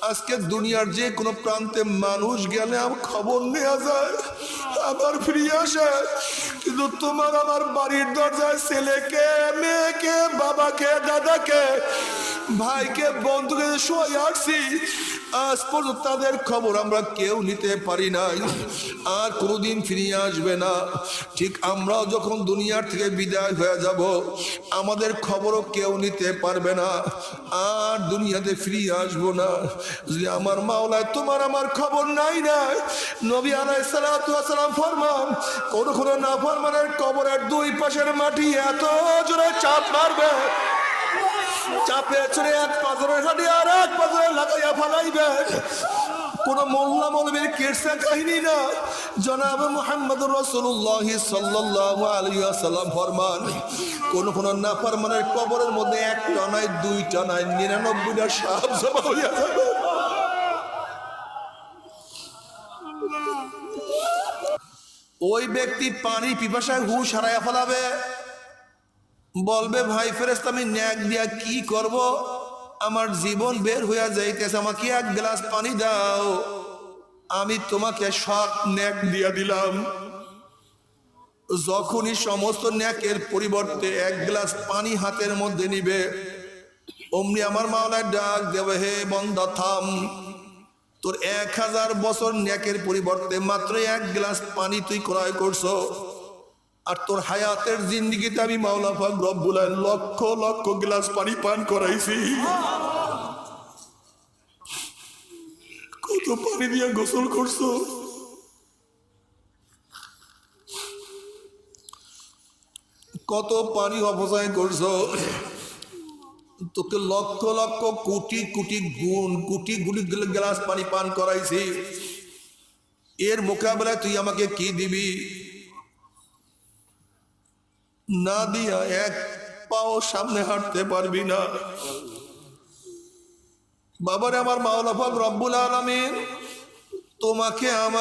আজকে দুনিয়ার যে কোনো প্রান্তে মানুষ গেলে খবর নেওয়া যায়, আবার ফিরে আসে, কিন্তু তোমার আমার বাড়ির দরজায় ছেলেকে, মেয়েকে, বাবাকে, দাদাকে, ভাইকে, বন্ধুকে সবাই আসছি, আজ পর্যন্ত তাদের খবর আমরা কেউ নিতে পারি নাই, আর কোনোদিন ফিরিয়ে আসবে না। ঠিক আমরাও যখন দুনিয়ার থেকে বিদায় হয়ে যাব, আমাদের খবরও কেউ নিতে পারবে না, আর দুনিয়াতে ফিরিয়ে আসবো না। যদি আমার মাওলায় তোমার আমার খবর নাই নাই, নবী আলাইহিস সালাতু ওয়াস সালাম ফরমান, কোন নাফরমানের কবরের দুই পাশের মাটি এত জোরে চাপ মারবে, চাপে চড়ে এক পাথরের হাঁটি আর এক পাথরে লাগাইয়া ফালাইবে। কোন মোল্লা মৌলবীর কিরসা কাহিনী না, জনাব মুহাম্মদুর রাসূলুল্লাহ সাল্লাল্লাহু আলাইহি ওয়াসাল্লাম ফরমান, কোন নাফরমানের কবরের মধ্যে একটা নয়, দুইটা নয়, 99টা সাপ জমা হইয়া যাবে। ওই ব্যক্তি পানি পিপাসায় হুঁশ হারাইয়া ফেলাবে, বলবে ভাই ফেরেশতা আমি ন্যাক দিয়া কি করব, আমার জীবন বের হইয়া যাইতেছে, আমাকে এক গ্লাস পানি দাও, আমি তোমাকে সব ন্যাক দিয়া দিলাম। যখনই সমস্ত ন্যাকের পরিবর্তে এক গ্লাস পানি হাতের মধ্যে নিবে, অমনি আমার মাওলায় ডাক দেবে, হে বান্দা থাম, তোর 1000 বছর ন্যাকের পরিবর্তে মাত্র এক গ্লাস পানি তুই ক্রয় করছো, আর তোর হায়াতের জিন্দেগিতে আমি মাওলা পাক রব্বুল আলামিন লক্ষ লক্ষ গ্লাস পানি পান করাইছি। কত পানি দিয়ে গোসল করছো, কত পানি অপচয় করছো, তোকে লক্ষ লক্ষ কোটি কোটি গুণ কোটি কোটি গ্লাস পানি পান করাইছি, এর মোকাবেলায় তুই আমাকে কি দিবি? না দিয়া এক পাও সামনে হাঁটতে পারবি না। বাবারে আমার মাওলা পাক রব্বুল আলামিন তোমাকে আমাকে